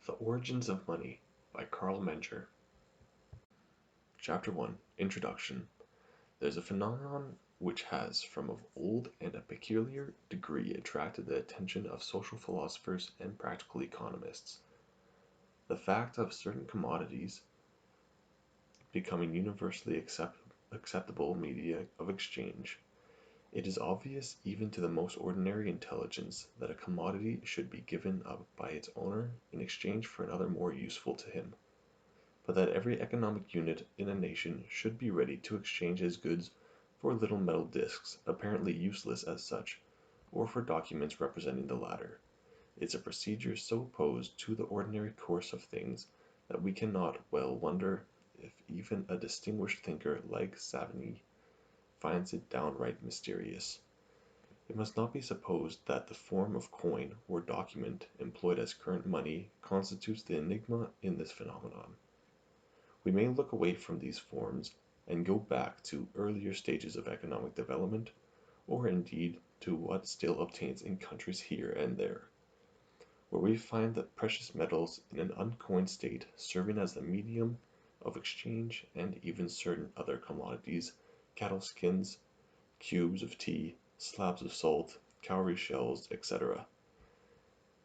The Origins of Money by Carl Menger. Chapter 1 Introduction. There's a phenomenon which has from of old and a peculiar degree attracted the attention of social philosophers and practical economists. The fact of certain commodities becoming universally acceptable media of exchange. It is obvious even to the most ordinary intelligence that a commodity should be given up by its owner in exchange for another more useful to him, but that every economic unit in a nation should be ready to exchange his goods for little metal discs apparently useless as such, or for documents representing the latter, is a procedure so opposed to the ordinary course of things that we cannot well wonder if even a distinguished thinker like Savigny finds it downright mysterious. It must not be supposed that the form of coin or document employed as current money constitutes the enigma in this phenomenon. We may look away from these forms and go back to earlier stages of economic development, or indeed to what still obtains in countries here and there, where we find the precious metals in an uncoined state serving as the medium of exchange, and even certain other commodities, cattle skins, cubes of tea, slabs of salt, cowrie shells, etc.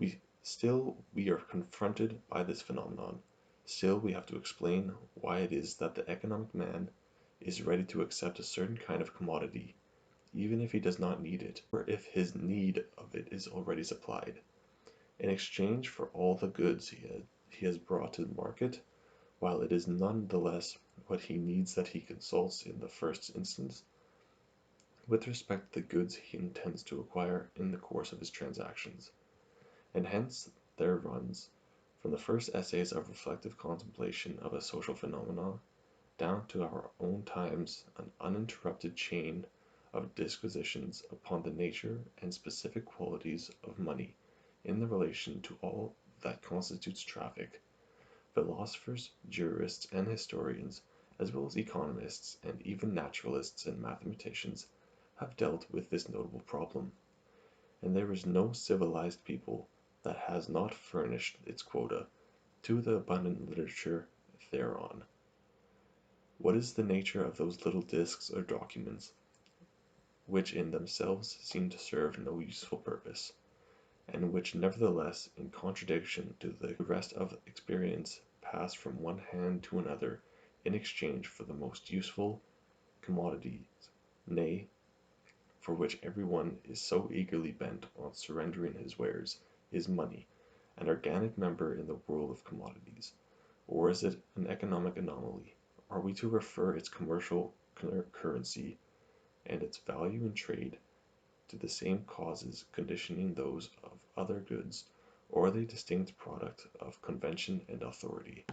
We are confronted by this phenomenon. Still we have to explain why it is that the economic man is ready to accept a certain kind of commodity, even if he does not need it, or if his need of it is already supplied, in exchange for all the goods he has brought to the market, while it is none the less what he needs that he consults in the first instance with respect to the goods he intends to acquire in the course of his transactions. And hence there runs, from the first essays of reflective contemplation of a social phenomenon down to our own times, an uninterrupted chain of disquisitions upon the nature and specific qualities of money in the relation to all that constitutes traffic. Philosophers, jurists, and historians, as well as economists and even naturalists and mathematicians, have dealt with this notable problem, and there is no civilized people that has not furnished its quota to the abundant literature thereon. What is the nature of those little discs or documents, which in themselves seem to serve no useful purpose, and which nevertheless, in contradiction to the rest of experience, pass from one hand to another in exchange for the most useful commodities, nay, for which every one is so eagerly bent on surrendering his wares, is money, an organic member in the world of commodities? Or is it an economic anomaly? Are we to refer its commercial currency and its value in trade to the same causes conditioning those of other goods, or are they distinct product of convention and authority?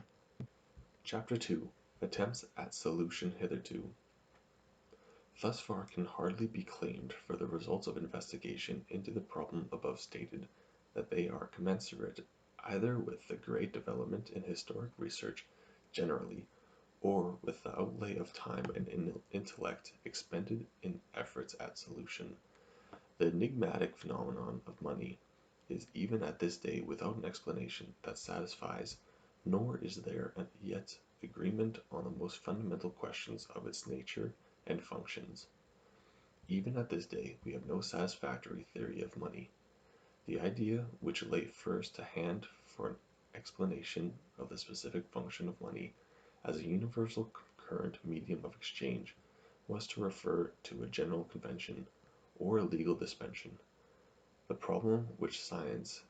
Chapter 2 Attempts at Solution Hitherto. Thus far can hardly be claimed for the results of investigation into the problem above stated that they are commensurate either with the great development in historic research generally, or with the outlay of time and intellect expended in efforts at solution. The enigmatic phenomenon of money is even at this day without an explanation that satisfies, nor is there yet agreement on the most fundamental questions of its nature and functions. Even at this day we have no satisfactory theory of money. The idea which lay first to hand for an explanation of the specific function of money as a universal current medium of exchange was to refer to a general convention or a legal dispensation. The problem which science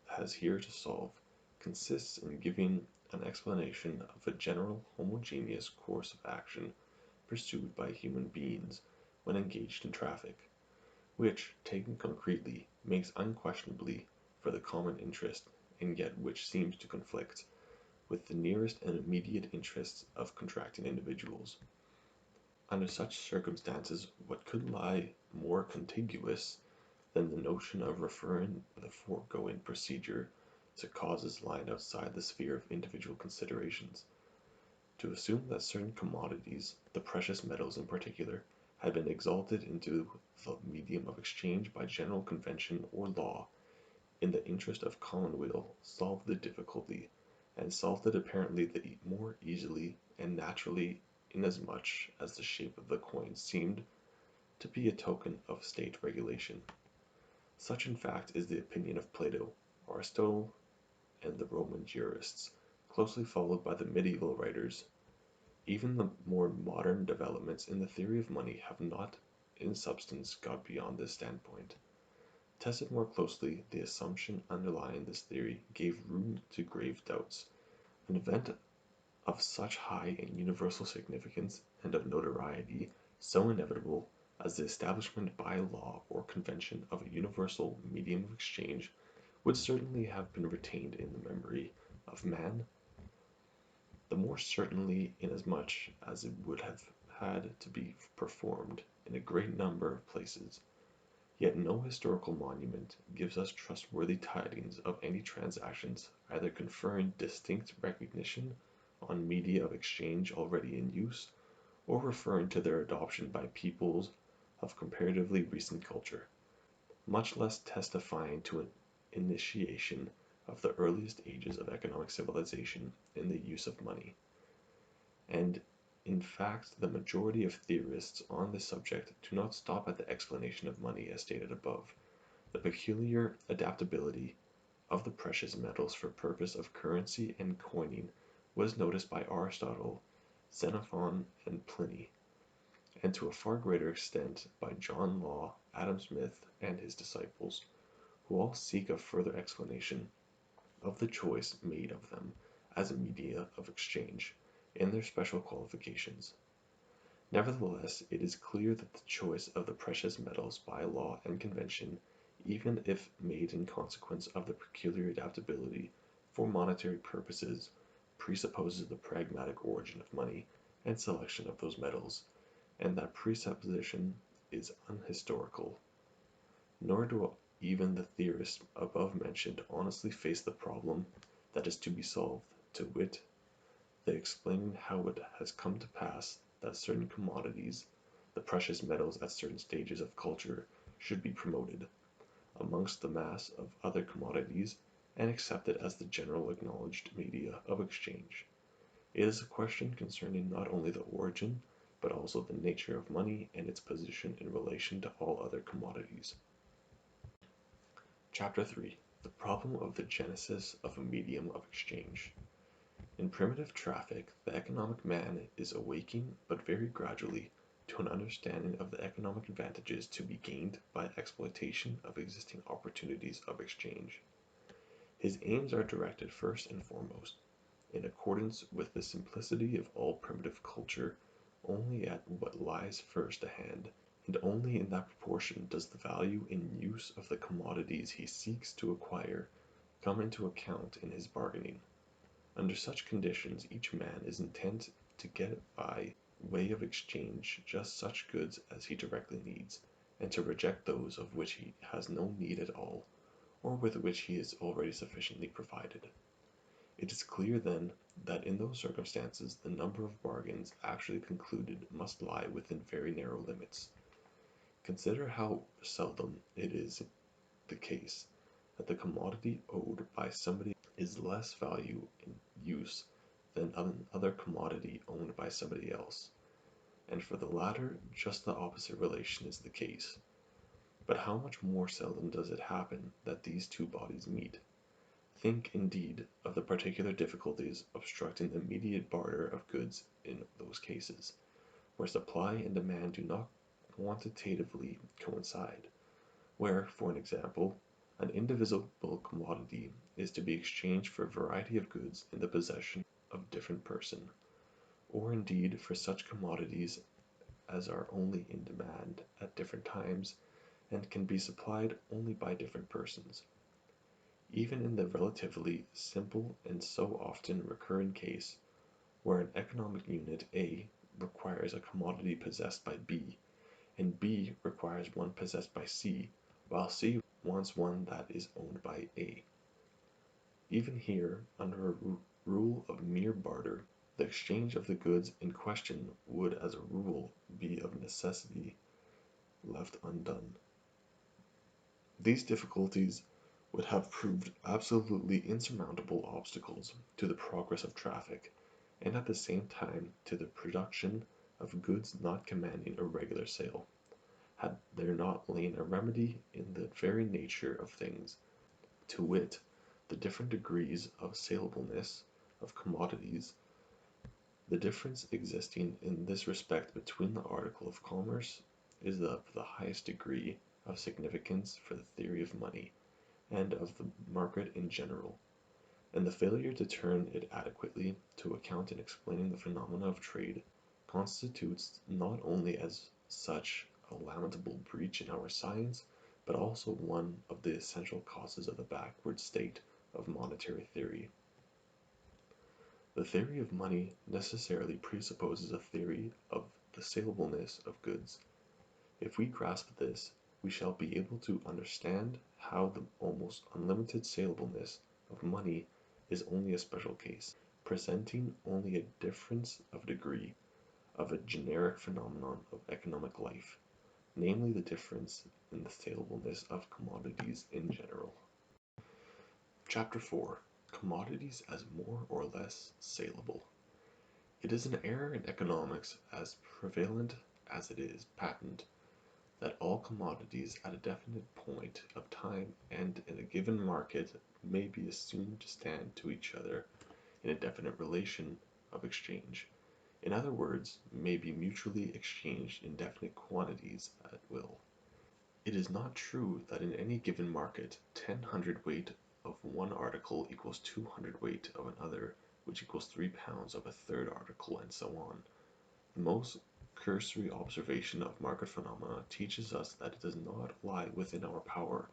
has here to solve consists in giving an explanation of a general homogeneous course of action pursued by human beings when engaged in traffic, which, taken concretely, makes unquestionably for the common interest, and yet which seems to conflict with the nearest and immediate interests of contracting individuals. Under such circumstances, what could lie more contiguous than the notion of referring the foregoing procedure to causes lying outside the sphere of individual considerations? To assume that certain commodities, the precious metals in particular, had been exalted into the medium of exchange by general convention or law, in the interest of commonweal, solved the difficulty, and solved it apparently the more easily and naturally, inasmuch as the shape of the coin seemed to be a token of state regulation. Such in fact is the opinion of Plato, Aristotle, and the Roman jurists, closely followed by the medieval writers. Even the more modern developments in the theory of money have not in substance got beyond this standpoint. Tested more closely, the assumption underlying this theory gave room to grave doubts. An event of such high and universal significance and of notoriety so inevitable as the establishment by law or convention of a universal medium of exchange would certainly have been retained in the memory of man, the more certainly inasmuch as it would have had to be performed in a great number of places. Yet no historical monument gives us trustworthy tidings of any transactions either conferring distinct recognition on media of exchange already in use, or referring to their adoption by peoples of comparatively recent culture, much less testifying to an initiation of the earliest ages of economic civilization in the use of money. And in fact, the majority of theorists on this subject do not stop at the explanation of money as stated above. The peculiar adaptability of the precious metals for purpose of currency and coining was noticed by Aristotle, Xenophon, and Pliny, and to a far greater extent by John Law, Adam Smith, and his disciples, who all seek a further explanation of the choice made of them as a media of exchange, in their special qualifications. Nevertheless, it is clear that the choice of the precious metals by law and convention, even if made in consequence of the peculiar adaptability for monetary purposes, presupposes the pragmatic origin of money and selection of those metals, and that presupposition is unhistorical. Nor do even the theorists above mentioned honestly face the problem that is to be solved, to wit, the explaining how it has come to pass that certain commodities, the precious metals at certain stages of culture, should be promoted amongst the mass of other commodities and accepted as the general acknowledged media of exchange. It is a question concerning not only the origin, but also the nature of money and its position in relation to all other commodities. Chapter 3. The problem of the genesis of a medium of exchange. In primitive traffic, the economic man is awaking, but very gradually, to an understanding of the economic advantages to be gained by exploitation of existing opportunities of exchange. His aims are directed first and foremost, in accordance with the simplicity of all primitive culture, only at what lies first to hand, and only in that proportion does the value in use of the commodities he seeks to acquire come into account in his bargaining. Under such conditions, each man is intent to get by way of exchange just such goods as he directly needs, and to reject those of which he has no need at all, or with which he is already sufficiently provided. It is clear, then, that in those circumstances the number of bargains actually concluded must lie within very narrow limits. Consider how seldom it is the case that the commodity owed by somebody is less value in use than another commodity owned by somebody else, and for the latter just the opposite relation is the case. But how much more seldom does it happen that these two bodies meet? Think, indeed, of the particular difficulties obstructing the immediate barter of goods in those cases, where supply and demand do not quantitatively coincide, where, for an example, an indivisible commodity is to be exchanged for a variety of goods in the possession of a different person, or indeed for such commodities as are only in demand at different times and can be supplied only by different persons. Even in the relatively simple and so often recurrent case where an economic unit A requires a commodity possessed by B, and B requires one possessed by C, while C wants one that is owned by A. Even here, under a rule of mere barter, the exchange of the goods in question would as a rule be of necessity left undone. These difficulties would have proved absolutely insurmountable obstacles to the progress of traffic, and at the same time to the production of goods not commanding a regular sale, had there not lain a remedy in the very nature of things, to wit, the different degrees of saleableness of commodities. The difference existing in this respect between the article of commerce is of the highest degree of significance for the theory of money, and of the market in general, and the failure to turn it adequately to account in explaining the phenomena of trade constitutes not only as such a lamentable breach in our science, but also one of the essential causes of the backward state of monetary theory. The theory of money necessarily presupposes a theory of the salableness of goods. If we grasp this, we shall be able to understand how the almost unlimited salableness of money is only a special case, presenting only a difference of degree of a generic phenomenon of economic life, namely the difference in the salableness of commodities in general. Chapter 4. Commodities as more or less saleable. It is an error in economics as prevalent as it is patent that all commodities at a definite point of time and in a given market may be assumed to stand to each other in a definite relation of exchange. In other words, may be mutually exchanged in definite quantities at will. It is not true that in any given market 10 hundredweight of one article equals 2 hundredweight of another, which equals 3 pounds of a third article, and so on. The most cursory observation of market phenomena teaches us that it does not lie within our power,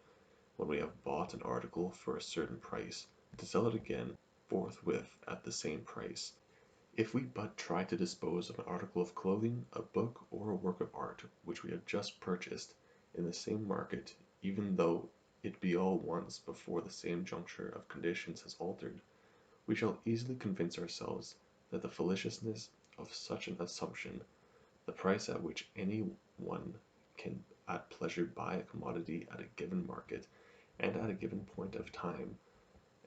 when we have bought an article for a certain price, to sell it again forthwith at the same price. If we but try to dispose of an article of clothing, a book, or a work of art which we have just purchased, in the same market, even though it be all once before the same juncture of conditions has altered, we shall easily convince ourselves that the fallaciousness of such an assumption, the price at which any one can at pleasure buy a commodity at a given market and at a given point of time,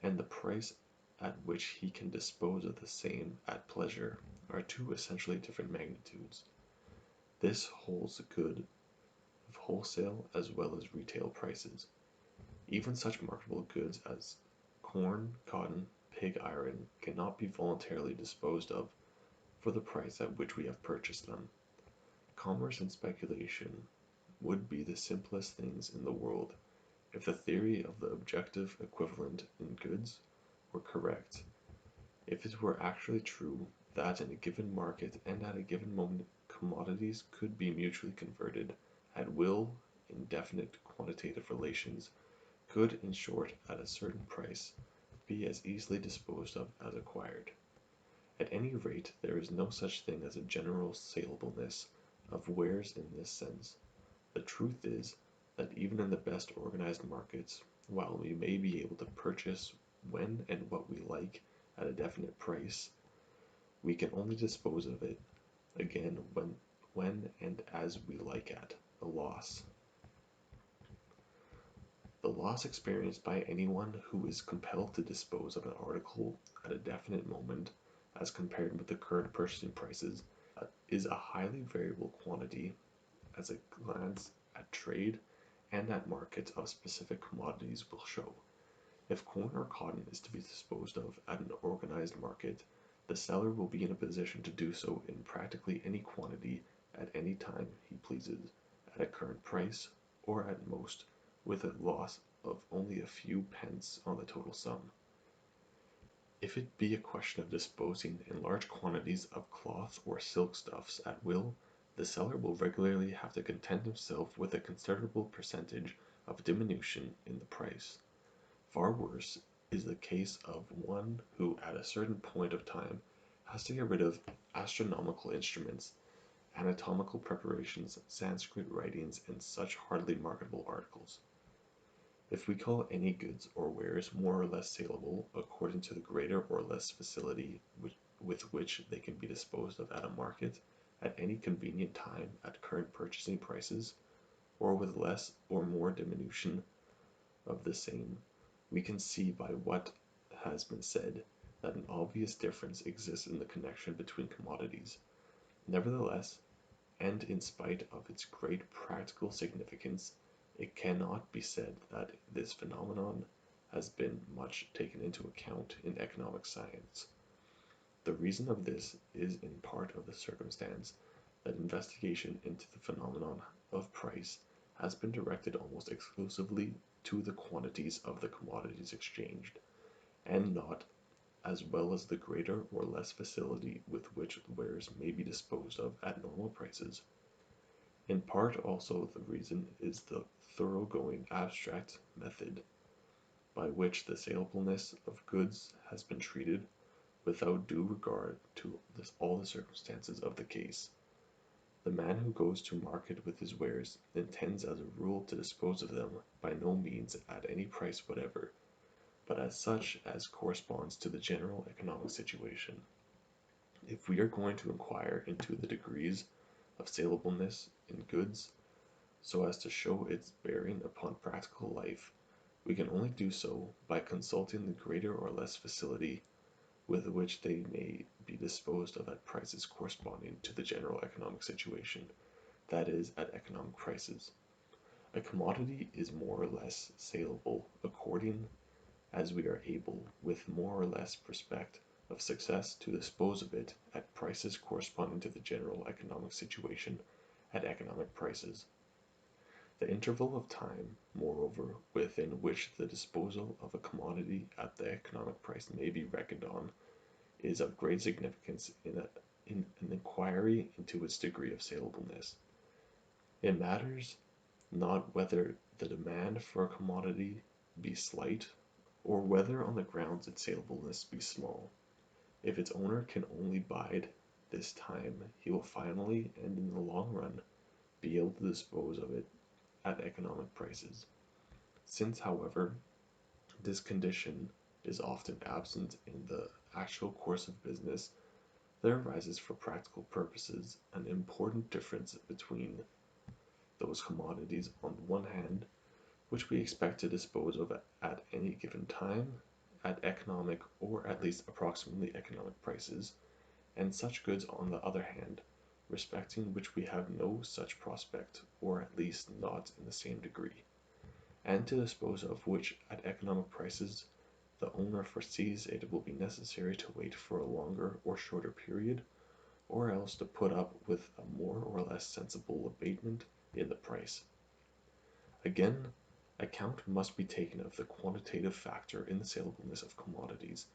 and the price at which he can dispose of the same at pleasure, are two essentially different magnitudes. This holds good of wholesale as well as retail prices. Even such marketable goods as corn, cotton, pig iron cannot be voluntarily disposed of for the price at which we have purchased them. Commerce and speculation would be the simplest things in the world if the theory of the objective equivalent in goods were correct. If it were actually true that in a given market and at a given moment commodities could be mutually converted at will in definite quantitative relations, could, in short, at a certain price, be as easily disposed of as acquired. At any rate, there is no such thing as a general salableness of wares in this sense. The truth is that even in the best organized markets, while we may be able to purchase when and what we like at a definite price, we can only dispose of it again when and as we like at a loss. The loss experienced by anyone who is compelled to dispose of an article at a definite moment, as compared with the current purchasing prices, is a highly variable quantity, as a glance at trade and at markets of specific commodities will show. If corn or cotton is to be disposed of at an organized market, the seller will be in a position to do so in practically any quantity at any time he pleases, at a current price, or at most with a loss of only a few pence on the total sum. If it be a question of disposing in large quantities of cloth or silk stuffs at will, the seller will regularly have to content himself with a considerable percentage of diminution in the price. Far worse is the case of one who at a certain point of time has to get rid of astronomical instruments, anatomical preparations, Sanskrit writings, and such hardly marketable articles. If we call any goods or wares more or less saleable according to the greater or less facility with which they can be disposed of at a market, at any convenient time at current purchasing prices, or with less or more diminution of the same, We can see by what has been said that an obvious difference exists in the connection between commodities. Nevertheless, and in spite of its great practical significance, it cannot be said that this phenomenon has been much taken into account in economic science. The reason of this is in part of the circumstance that investigation into the phenomenon of price has been directed almost exclusively to the quantities of the commodities exchanged, and not as well as the greater or less facility with which wares may be disposed of at normal prices. In part also the reason is the thoroughgoing abstract method by which the saleableness of goods has been treated without due regard to all the circumstances of the case. The man who goes to market with his wares intends as a rule to dispose of them by no means at any price whatever, but as such as corresponds to the general economic situation. If we are going to inquire into the degrees of saleableness in goods, so as to show its bearing upon practical life, we can only do so by consulting the greater or less facility with which they may be disposed of at prices corresponding to the general economic situation, that is, at economic prices. A commodity is more or less saleable according as we are able, with more or less prospect of success, to dispose of it at prices corresponding to the general economic situation at economic prices. The interval of time, moreover, within which the disposal of a commodity at the economic price may be reckoned on, is of great significance in an inquiry into its degree of salableness. It matters not whether the demand for a commodity be slight, or whether on the grounds its salableness be small. If its owner can only bide this time, he will finally and in the long run be able to dispose of it at economic prices. Since, however, this condition is often absent in the actual course of business, there arises for practical purposes an important difference between those commodities on the one hand, which we expect to dispose of at any given time at economic or at least approximately economic prices, and such goods on the other hand, respecting which we have no such prospect, or at least not in the same degree, and to dispose of which at economic prices the owner foresees it will be necessary to wait for a longer or shorter period, or else to put up with a more or less sensible abatement in the price. Again, account must be taken of the quantitative factor in the salableness of commodities.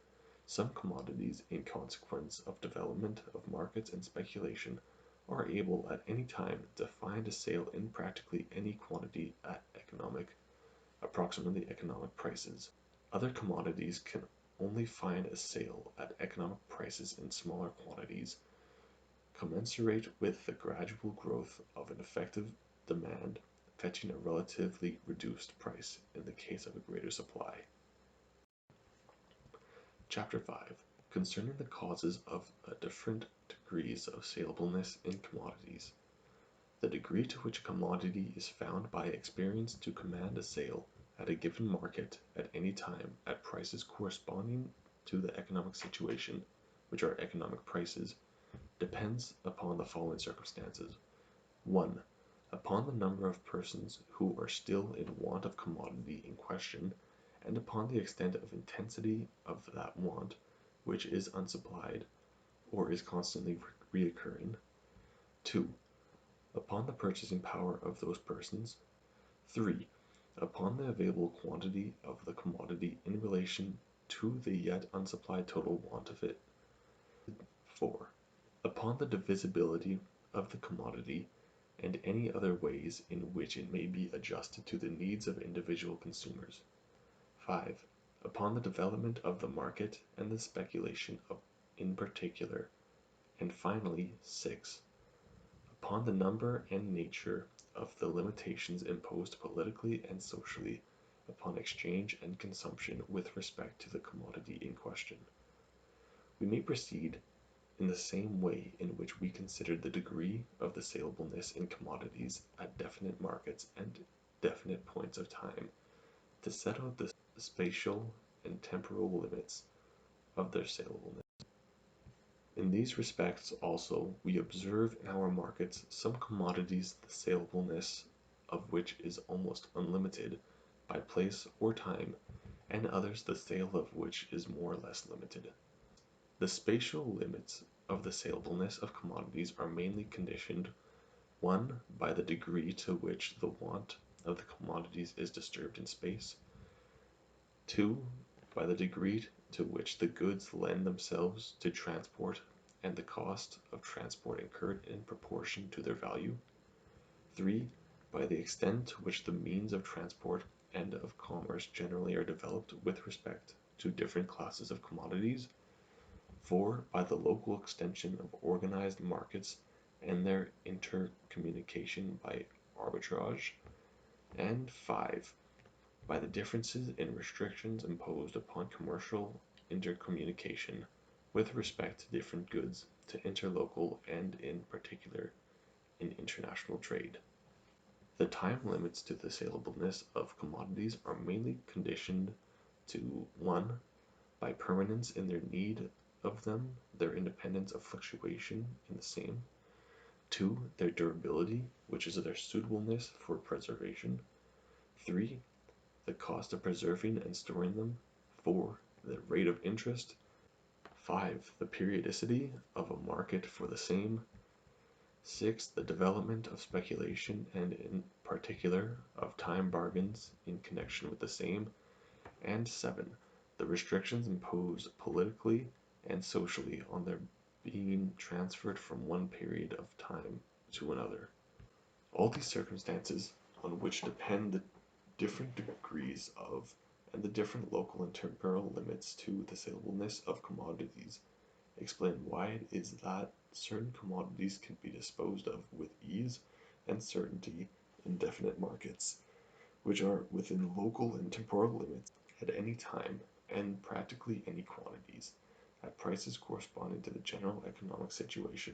Some commodities, in consequence of development of markets and speculation, are able at any time to find a sale in practically any quantity at approximately economic prices. Other commodities can only find a sale at economic prices in smaller quantities, commensurate with the gradual growth of an effective demand, fetching a relatively reduced price in the case of a greater supply. Chapter 5. Concerning the causes of different degrees of salableness in commodities. The degree to which a commodity is found by experience to command a sale at a given market at any time at prices corresponding to the economic situation, which are economic prices, depends upon the following circumstances. 1. Upon the number of persons who are still in want of commodity in question, and upon the extent of intensity of that want which is unsupplied, or is constantly reoccurring. 2. Upon the purchasing power of those persons. 3. Upon the available quantity of the commodity in relation to the yet unsupplied total want of it. 4. Upon the divisibility of the commodity and any other ways in which it may be adjusted to the needs of individual consumers. 5. Upon the development of the market and the speculation in particular. And finally, 6. Upon the number and nature of the limitations imposed politically and socially upon exchange and consumption with respect to the commodity in question. We may proceed in the same way in which we considered the degree of the salableness in commodities at definite markets and definite points of time, to set out the spatial, and temporal limits of their salableness. In these respects also, we observe in our markets some commodities the salableness of which is almost unlimited by place or time, and others the sale of which is more or less limited. The spatial limits of the salableness of commodities are mainly conditioned, 1. By the degree to which the want of the commodities is disturbed in space, 2. By the degree to which the goods lend themselves to transport and the cost of transport incurred in proportion to their value, 3. By the extent to which the means of transport and of commerce generally are developed with respect to different classes of commodities, 4. By the local extension of organized markets and their intercommunication by arbitrage, and 5. By the differences in restrictions imposed upon commercial intercommunication with respect to different goods, to interlocal and in particular in international trade. The time limits to the salableness of commodities are mainly conditioned to 1. By permanence in their need of them, their independence of fluctuation in the same, 2. Their durability, which is their suitableness for preservation, 3. The cost of preserving and storing them, 4. The rate of interest, 5. The periodicity of a market for the same, 6. The development of speculation and in particular of time bargains in connection with the same, and 7. The restrictions imposed politically and socially on their being transferred from one period of time to another. All these circumstances, on which depend the different degrees of and the different local and temporal limits to the salableness of commodities, explain why it is that certain commodities can be disposed of with ease and certainty in definite markets, which are within local and temporal limits at any time and practically any quantities, at prices corresponding to the general economic situation,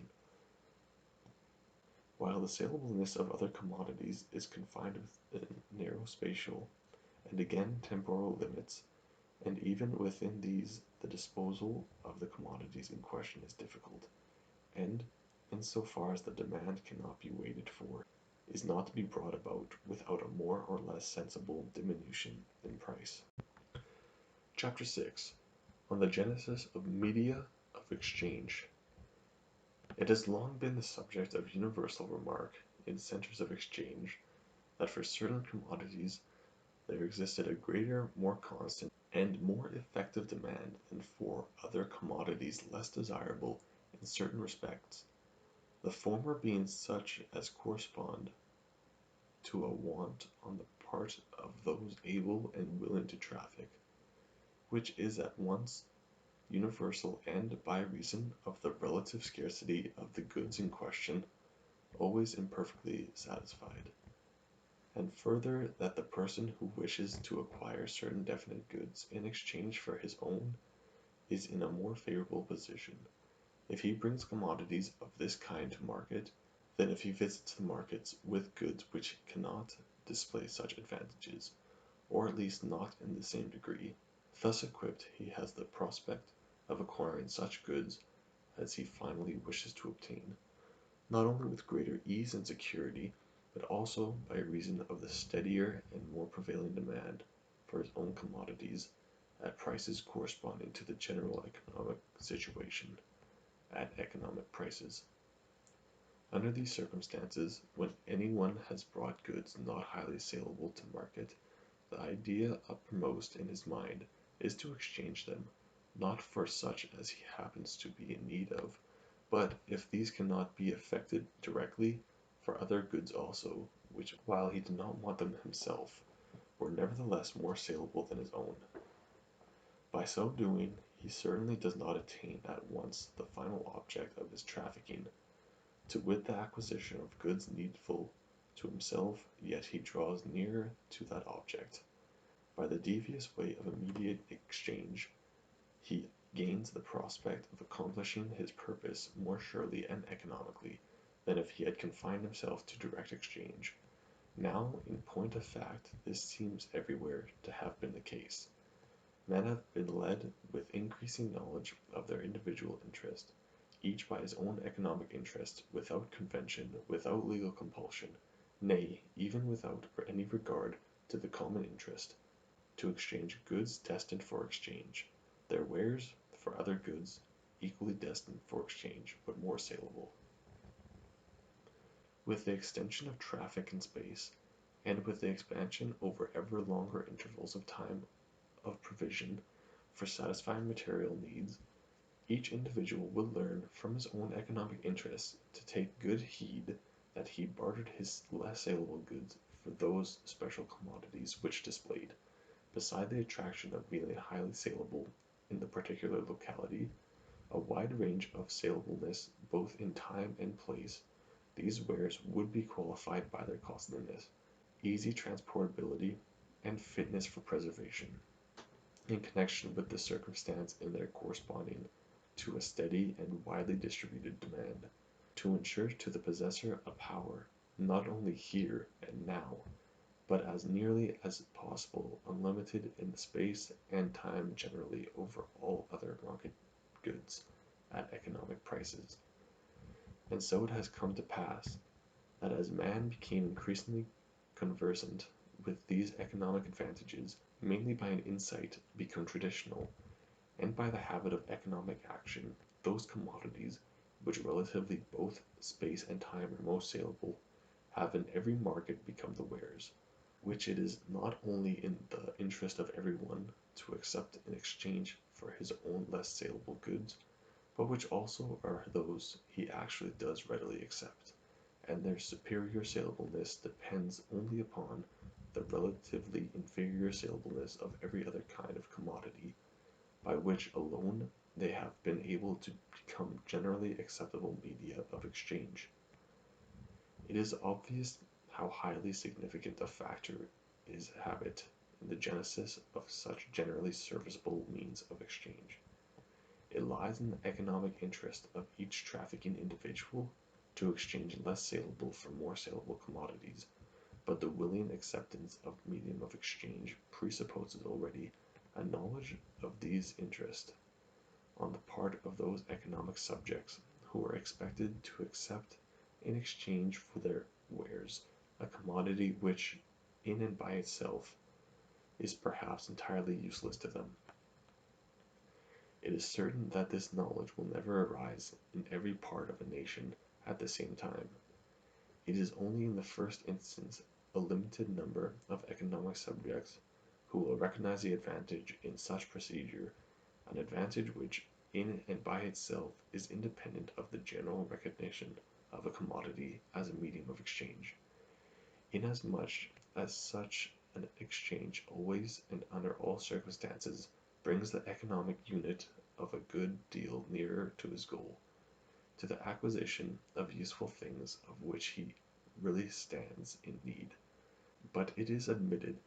while the salableness of other commodities is confined within narrow spatial and again temporal limits, and even within these the disposal of the commodities in question is difficult, and, in so far as the demand cannot be waited for, is not to be brought about without a more or less sensible diminution in price. Chapter 6. On the Genesis of Media of Exchange. It has long been the subject of universal remark in centers of exchange that for certain commodities there existed a greater, more constant, and more effective demand than for other commodities less desirable in certain respects, the former being such as correspond to a want on the part of those able and willing to traffic, which is at once universal and, by reason of the relative scarcity of the goods in question, always imperfectly satisfied. And further, that the person who wishes to acquire certain definite goods in exchange for his own is in a more favorable position if he brings commodities of this kind to market than if he visits the markets with goods which cannot display such advantages, or at least not in the same degree. Thus equipped, he has the prospect of acquiring such goods as he finally wishes to obtain, not only with greater ease and security, but also by reason of the steadier and more prevailing demand for his own commodities at prices corresponding to the general economic situation, at economic prices. Under these circumstances, when any one has brought goods not highly saleable to market, the idea uppermost in his mind is to exchange them, not for such as he happens to be in need of, but, if these cannot be effected directly, for other goods also, which, while he did not want them himself, were nevertheless more saleable than his own. By so doing, he certainly does not attain at once the final object of his trafficking, to wit the acquisition of goods needful to himself, yet he draws nearer to that object. By the devious way of immediate exchange, he gains the prospect of accomplishing his purpose more surely and economically than if he had confined himself to direct exchange, Now, in point of fact, this seems everywhere to have been the case. Men have been led with increasing knowledge of their individual interest, each by his own economic interest, without convention, without legal compulsion, nay, even without any regard to the common interest, to exchange goods destined for exchange, their wares for other goods equally destined for exchange, but more saleable. With the extension of traffic in space, and with the expansion over ever longer intervals of time of provision for satisfying material needs, each individual will learn from his own economic interests to take good heed that he bartered his less saleable goods for those special commodities which displayed, beside the attraction of being highly saleable in the particular locality, a wide range of salableness both in time and place. These wares would be qualified by their costliness, easy transportability, and fitness for preservation, in connection with the circumstance in their corresponding to a steady and widely distributed demand, to ensure to the possessor a power, not only here and now, but as nearly as possible unlimited in space and time generally over all other market goods at economic prices. And so it has come to pass that as man became increasingly conversant with these economic advantages, mainly by an insight become traditional, and by the habit of economic action, those commodities which relatively both space and time are most saleable, have in every market become the wares, which it is not only in the interest of every one to accept in exchange for his own less saleable goods, but which also are those he actually does readily accept, and their superior salableness depends only upon the relatively inferior salableness of every other kind of commodity, by which alone they have been able to become generally acceptable media of exchange. It is obvious how highly significant a factor is habit in the genesis of such generally serviceable means of exchange. It lies in the economic interest of each trafficking individual to exchange less saleable for more saleable commodities, but the willing acceptance of medium of exchange presupposes already a knowledge of these interests on the part of those economic subjects who are expected to accept in exchange for their wares a commodity which, in and by itself, is perhaps entirely useless to them. It is certain that this knowledge will never arise in every part of a nation at the same time. It is only in the first instance a limited number of economic subjects who will recognize the advantage in such procedure, an advantage which in and by itself is independent of the general recognition of a commodity as a medium of exchange, inasmuch as such an exchange always and under all circumstances brings the economic unit of a good deal nearer to his goal, to the acquisition of useful things of which he really stands in need. But it is admitted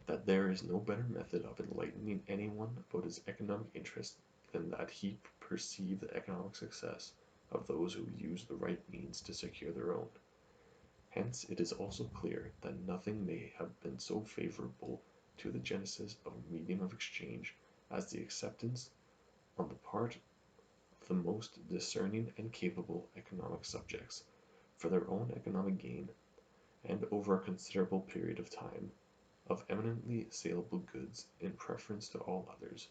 that there is no better method of enlightening anyone about his economic interest than that he perceive the economic success of those who use the right means to secure their own. Hence it is also clear that nothing may have been so favorable to the genesis of a medium of exchange as the acceptance on the part of the most discerning and capable economic subjects, for their own economic gain, and over a considerable period of time, of eminently saleable goods in preference to all others.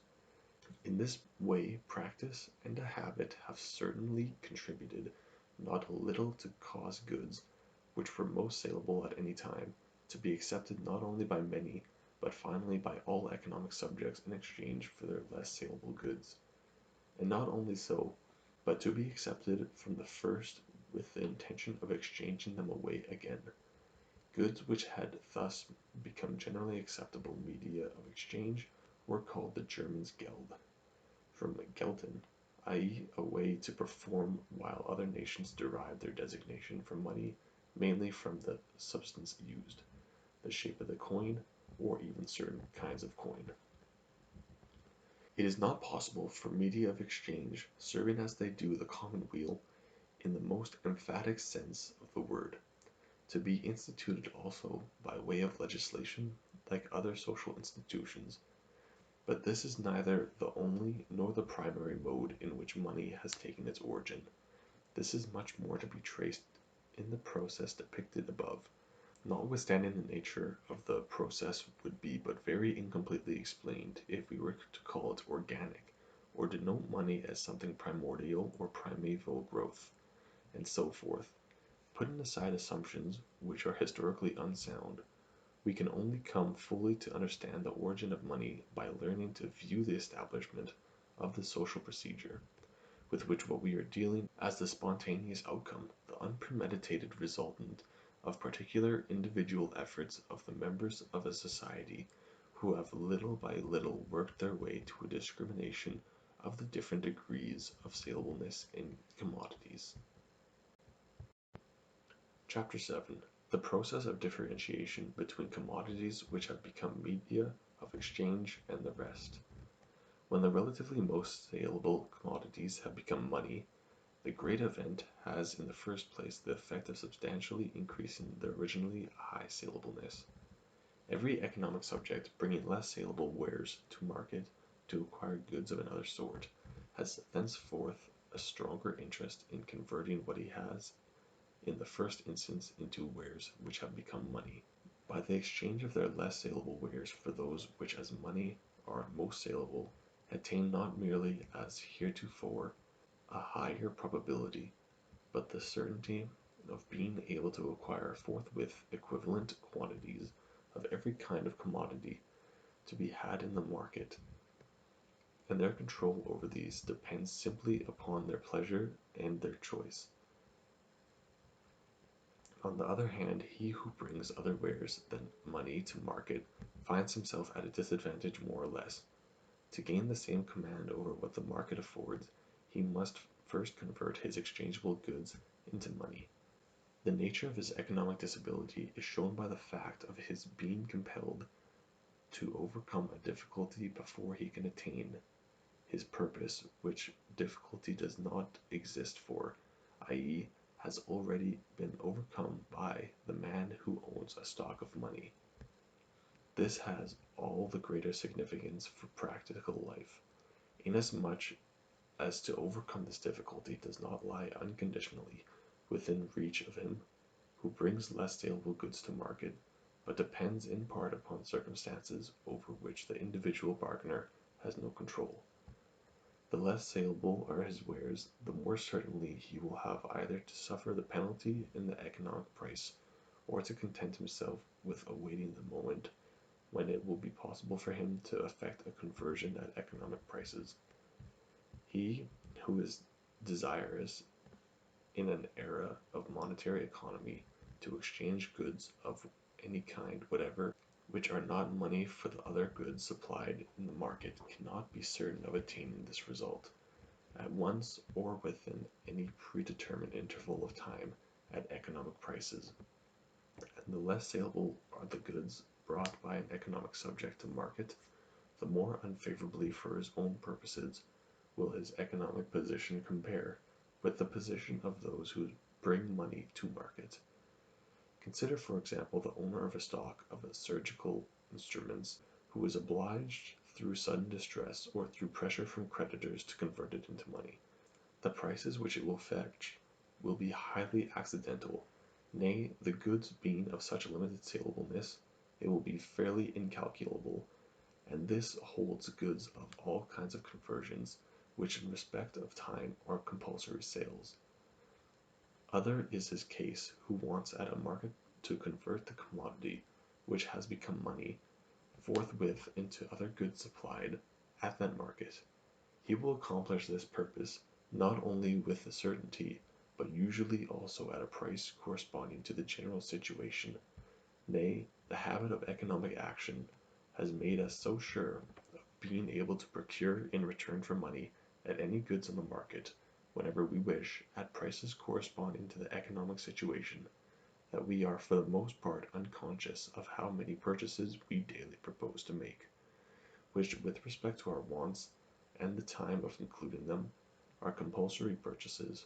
In this way practice and a habit have certainly contributed not a little to cause goods, which were most saleable at any time, to be accepted not only by many, but finally by all economic subjects in exchange for their less saleable goods. And not only so, but to be accepted from the first with the intention of exchanging them away again. Goods which had thus become generally acceptable media of exchange were called the Germans Geld, from gelten, i.e. a way to perform, while other nations derived their designation from money mainly from the substance used, the shape of the coin, or even certain kinds of coin. It is not possible for media of exchange, serving as they do the common weal, in the most emphatic sense of the word, to be instituted also by way of legislation like other social institutions. But this is neither the only nor the primary mode in which money has taken its origin. This is much more to be traced in the process depicted above. Notwithstanding the nature of the process would be but very incompletely explained if we were to call it organic, or denote money as something primordial or primeval growth, and so forth. Putting aside assumptions which are historically unsound, we can only come fully to understand the origin of money by learning to view the establishment of the social procedure, with which what we are dealing as the spontaneous outcome, the unpremeditated resultant of particular individual efforts of the members of a society who have little by little worked their way to a discrimination of the different degrees of salableness in commodities. Chapter 7. The process of differentiation between commodities which have become media of exchange and the rest. When the relatively most saleable commodities have become money, the great event has in the first place the effect of substantially increasing the originally high salableness. Every economic subject bringing less saleable wares to market to acquire goods of another sort has thenceforth a stronger interest in converting what he has in the first instance into wares which have become money, by the exchange of their less saleable wares for those which as money are most saleable, attain not merely as heretofore a higher probability, but the certainty of being able to acquire forthwith equivalent quantities of every kind of commodity to be had in the market, and their control over these depends simply upon their pleasure and their choice. On the other hand, he who brings other wares than money to market finds himself at a disadvantage more or less. To gain the same command over what the market affords, he must first convert his exchangeable goods into money. The nature of his economic disability is shown by the fact of his being compelled to overcome a difficulty before he can attain his purpose, which difficulty does not exist for, i.e., has already been overcome by the man who owns a stock of money. This has all the greater significance for practical life, inasmuch as to overcome this difficulty does not lie unconditionally within reach of him who brings less saleable goods to market, but depends in part upon circumstances over which the individual bargainer has no control. The less saleable are his wares, the more certainly he will have either to suffer the penalty in the economic price, or to content himself with awaiting the moment when it will be possible for him to effect a conversion at economic prices. He who is desirous, in an era of monetary economy, to exchange goods of any kind whatever which are not money for the other goods supplied in the market cannot be certain of attaining this result at once or within any predetermined interval of time at economic prices, and the less saleable are the goods brought by an economic subject to market, the more unfavorably for his own purposes will his economic position compare with the position of those who bring money to market. Consider, for example, the owner of a stock of surgical instruments who is obliged through sudden distress or through pressure from creditors to convert it into money. The prices which it will fetch will be highly accidental, nay, the goods being of such limited salableness, it will be fairly incalculable, and this holds goods of all kinds of conversions, which in respect of time are compulsory sales. Other is his case who wants at a market to convert the commodity, which has become money, forthwith into other goods supplied at that market. He will accomplish this purpose not only with the certainty, but usually also at a price corresponding to the general situation. Nay, the habit of economic action has made us so sure of being able to procure in return for money at any goods on the market, whenever we wish, at prices corresponding to the economic situation, that we are for the most part unconscious of how many purchases we daily propose to make, which, with respect to our wants and the time of concluding them, are compulsory purchases.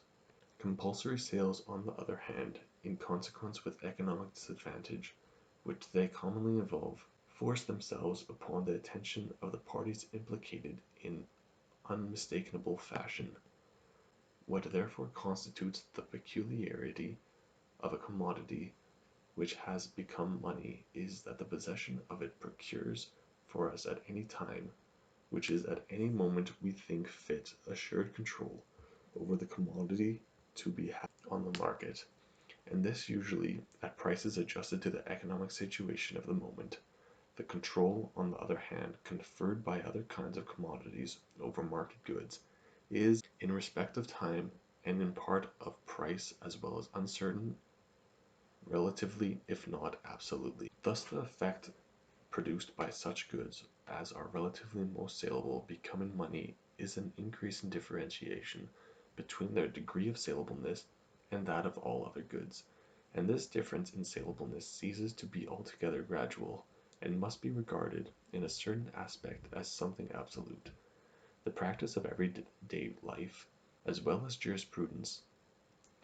Compulsory sales, on the other hand, in consequence with economic disadvantage, which they commonly involve, force themselves upon the attention of the parties implicated in unmistakable fashion. What therefore constitutes the peculiarity of a commodity which has become money is that the possession of it procures for us at any time, which is at any moment we think fit, assured control over the commodity to be had on the market, and this usually at prices adjusted to the economic situation of the moment. The control, on the other hand, conferred by other kinds of commodities over market goods is, in respect of time and in part of price as well as uncertain, relatively if not absolutely. Thus the effect produced by such goods as are relatively most saleable becoming money is an increase in differentiation between their degree of salableness and that of all other goods, and this difference in salableness ceases to be altogether gradual, and must be regarded in a certain aspect as something absolute. The practice of everyday life, as well as jurisprudence,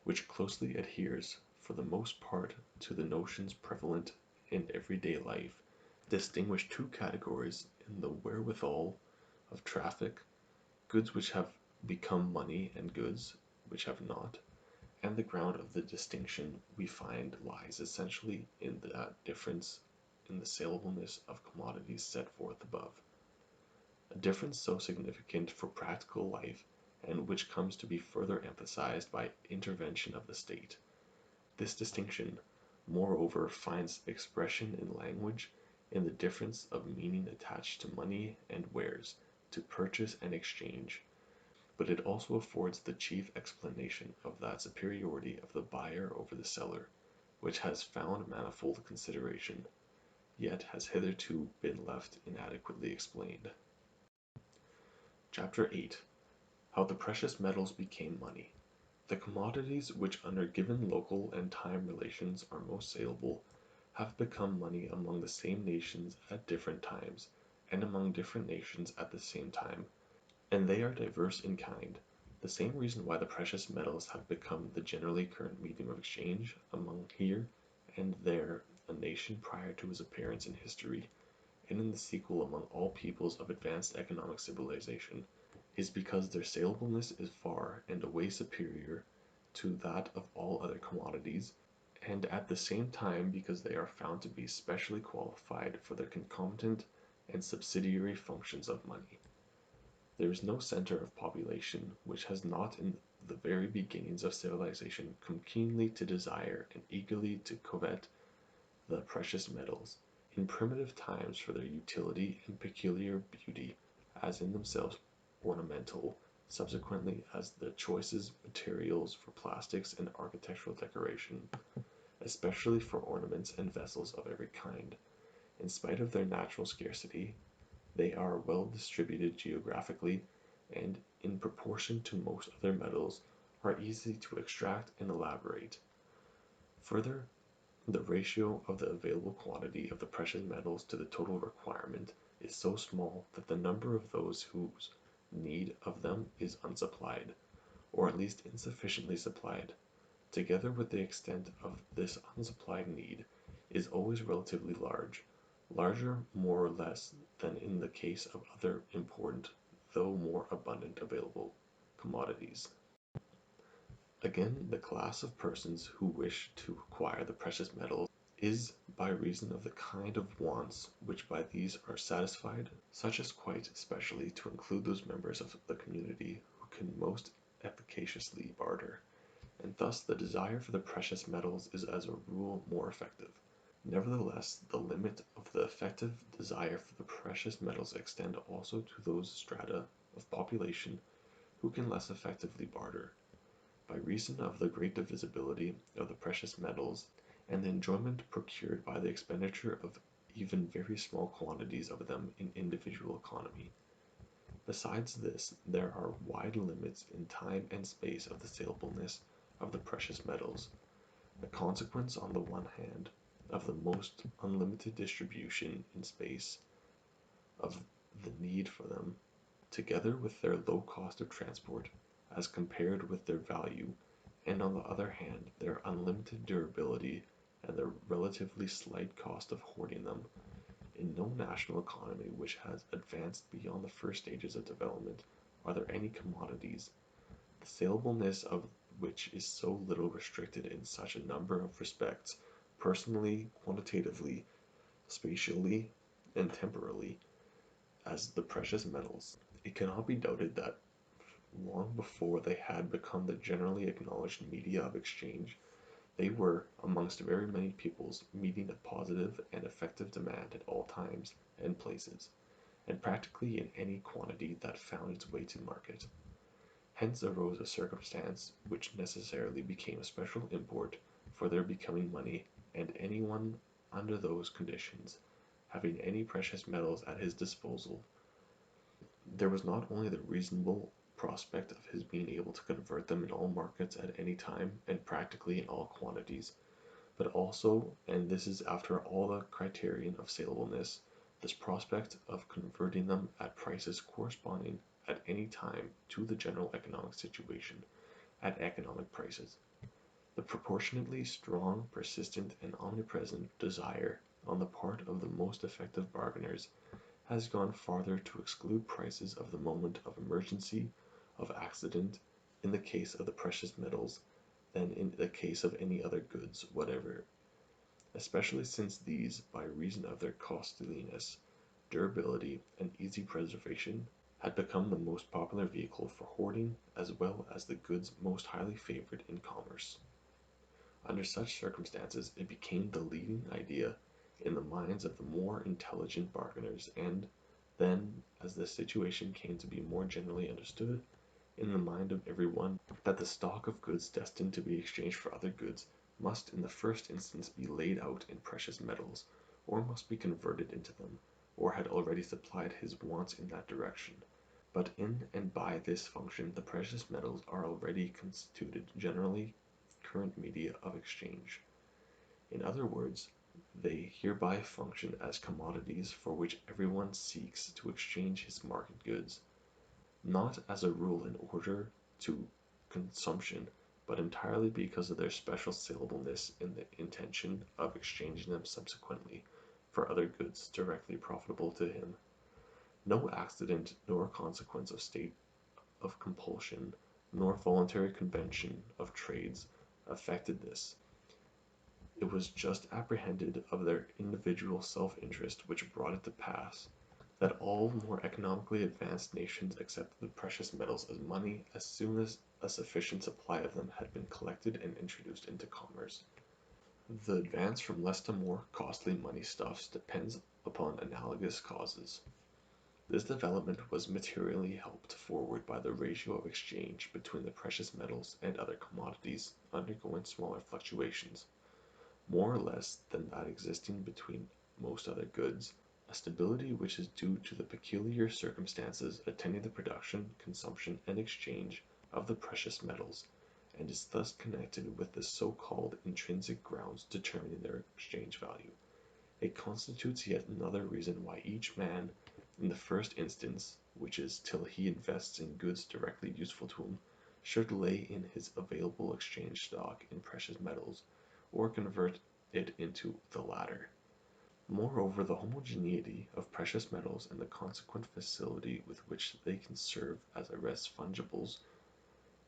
which closely adheres for the most part to the notions prevalent in everyday life, distinguish two categories in the wherewithal of traffic, goods which have become money and goods which have not, and the ground of the distinction we find lies essentially in that difference in the salableness of commodities set forth above. A difference so significant for practical life, and which comes to be further emphasized by intervention of the state. This distinction, moreover, finds expression in language in the difference of meaning attached to money and wares, to purchase and exchange, but it also affords the chief explanation of that superiority of the buyer over the seller, which has found manifold consideration, yet has hitherto been left inadequately explained. Chapter 8. How the precious metals became money. The commodities which under given local and time relations are most saleable have become money among the same nations at different times, and among different nations at the same time, and they are diverse in kind. The same reason why the precious metals have become the generally current medium of exchange among here and there a nation prior to his appearance in history, and in the sequel among all peoples of advanced economic civilization, is because their salableness is far and away superior to that of all other commodities, and at the same time because they are found to be specially qualified for their concomitant and subsidiary functions of money. There is no center of population which has not in the very beginnings of civilization come keenly to desire and eagerly to covet the precious metals, in primitive times for their utility and peculiar beauty, as in themselves ornamental, subsequently as the choicest materials for plastics and architectural decoration, especially for ornaments and vessels of every kind. In spite of their natural scarcity, they are well distributed geographically, and in proportion to most other metals are easy to extract and elaborate. Further, the ratio of the available quantity of the precious metals to the total requirement is so small that the number of those whose need of them is unsupplied, or at least insufficiently supplied, together with the extent of this unsupplied need, is always relatively large, larger more or less than in the case of other important, though more abundant available commodities. Again, the class of persons who wish to acquire the precious metals is, by reason of the kind of wants which by these are satisfied, such as quite especially to include those members of the community who can most efficaciously barter, and thus the desire for the precious metals is as a rule more effective. Nevertheless, the limit of the effective desire for the precious metals extend also to those strata of population who can less effectively barter. By reason of the great divisibility of the precious metals, and the enjoyment procured by the expenditure of even very small quantities of them in individual economy. Besides this, there are wide limits in time and space of the salableness of the precious metals, a consequence on the one hand of the most unlimited distribution in space of the need for them, together with their low cost of transport as compared with their value, and on the other hand, their unlimited durability and the relatively slight cost of hoarding them. In no national economy which has advanced beyond the first stages of development are there any commodities, the salableness of which is so little restricted in such a number of respects, personally, quantitatively, spatially, and temporally, as the precious metals. It cannot be doubted that long before they had become the generally acknowledged media of exchange, they were, amongst very many peoples, meeting a positive and effective demand at all times and places, and practically in any quantity that found its way to market. Hence arose a circumstance which necessarily became a special import for their becoming money, and any one under those conditions, having any precious metals at his disposal, there was not only the reasonable prospect of his being able to convert them in all markets at any time and practically in all quantities, but also, and this is after all the criterion of salableness, this prospect of converting them at prices corresponding at any time to the general economic situation, at economic prices. The proportionately strong, persistent, and omnipresent desire on the part of the most effective bargainers has gone farther to exclude prices of the moment of emergency, of accident, in the case of the precious metals, than in the case of any other goods whatever, especially since these, by reason of their costliness, durability, and easy preservation, had become the most popular vehicle for hoarding as well as the goods most highly favored in commerce. Under such circumstances it became the leading idea in the minds of the more intelligent bargainers, and then, as the situation came to be more generally understood, in the mind of every one, that the stock of goods destined to be exchanged for other goods must in the first instance be laid out in precious metals, or must be converted into them, or had already supplied his wants in that direction. But in and by this function the precious metals are already constituted generally current media of exchange. In other words, they hereby function as commodities for which every one seeks to exchange his market goods, not as a rule in order to consumption, but entirely because of their special salableness in the intention of exchanging them subsequently for other goods directly profitable to him. No accident nor consequence of state of compulsion, nor voluntary convention of trades affected this. It was just apprehended of their individual self-interest which brought it to pass that all more economically advanced nations accepted the precious metals as money as soon as a sufficient supply of them had been collected and introduced into commerce. The advance from less to more costly money stuffs depends upon analogous causes. This development was materially helped forward by the ratio of exchange between the precious metals and other commodities undergoing smaller fluctuations, more or less than that existing between most other goods, a stability which is due to the peculiar circumstances attending the production, consumption, and exchange of the precious metals, and is thus connected with the so-called intrinsic grounds determining their exchange value. It constitutes yet another reason why each man, in the first instance, which is till he invests in goods directly useful to him, should lay in his available exchange stock in precious metals, or convert it into the latter. Moreover, the homogeneity of precious metals and the consequent facility with which they can serve as res fungibles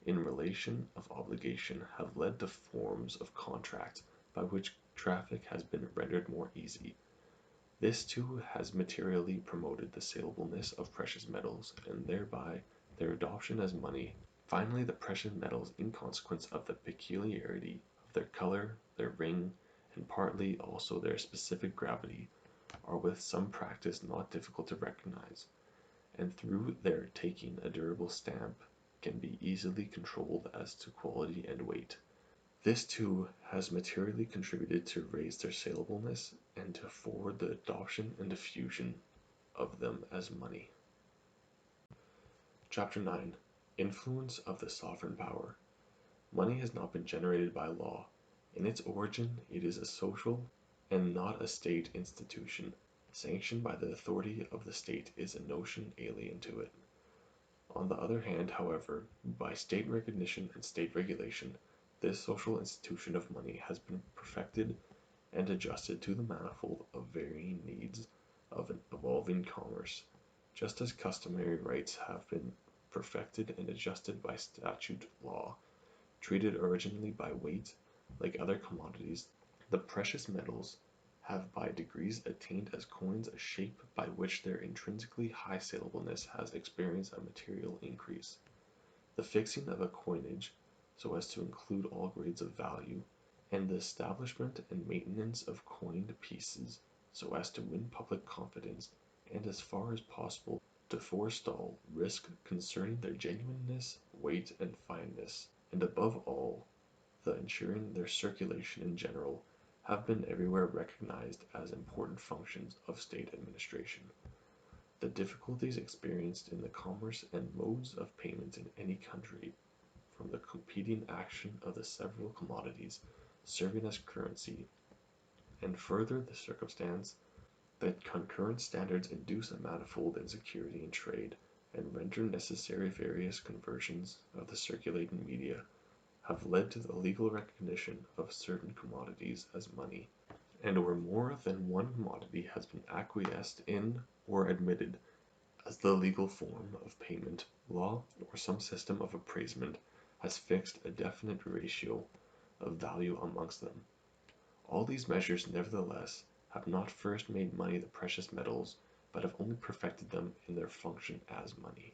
in relation of obligation have led to forms of contract by which traffic has been rendered more easy. This too has materially promoted the salableness of precious metals, and thereby their adoption as money. Finally, the precious metals, in consequence of the peculiarity of their color, their ring, and partly also their specific gravity, are with some practice not difficult to recognize, and through their taking a durable stamp can be easily controlled as to quality and weight. This too has materially contributed to raise their salableness and to forward the adoption and diffusion of them as money. Chapter 9. Influence of the Sovereign Power. Money has not been generated by law. In its origin it is a social and not a state institution. Sanctioned by the authority of the state is a notion alien to it. On the other hand, however, by state recognition and state regulation, This social institution of money has been perfected and adjusted to the manifold of varying needs of an evolving commerce, just as customary rights have been perfected and adjusted by statute law. Treated originally by weight, like other commodities, the precious metals have by degrees attained as coins a shape by which their intrinsically high salableness has experienced a material increase. The fixing of a coinage so as to include all grades of value, and the establishment and maintenance of coined pieces so as to win public confidence and as far as possible to forestall risk concerning their genuineness, weight, and fineness, and above all the ensuring their circulation in general, have been everywhere recognized as important functions of state administration. The difficulties experienced in the commerce and modes of payment in any country, from the competing action of the several commodities serving as currency, and further the circumstance that concurrent standards induce a manifold insecurity in trade, and render necessary various conversions of the circulating media, have led to the legal recognition of certain commodities as money, and where more than one commodity has been acquiesced in or admitted as the legal form of payment, law or some system of appraisement has fixed a definite ratio of value amongst them. All these measures, nevertheless, have not first made money the precious metals, but have only perfected them in their function as money.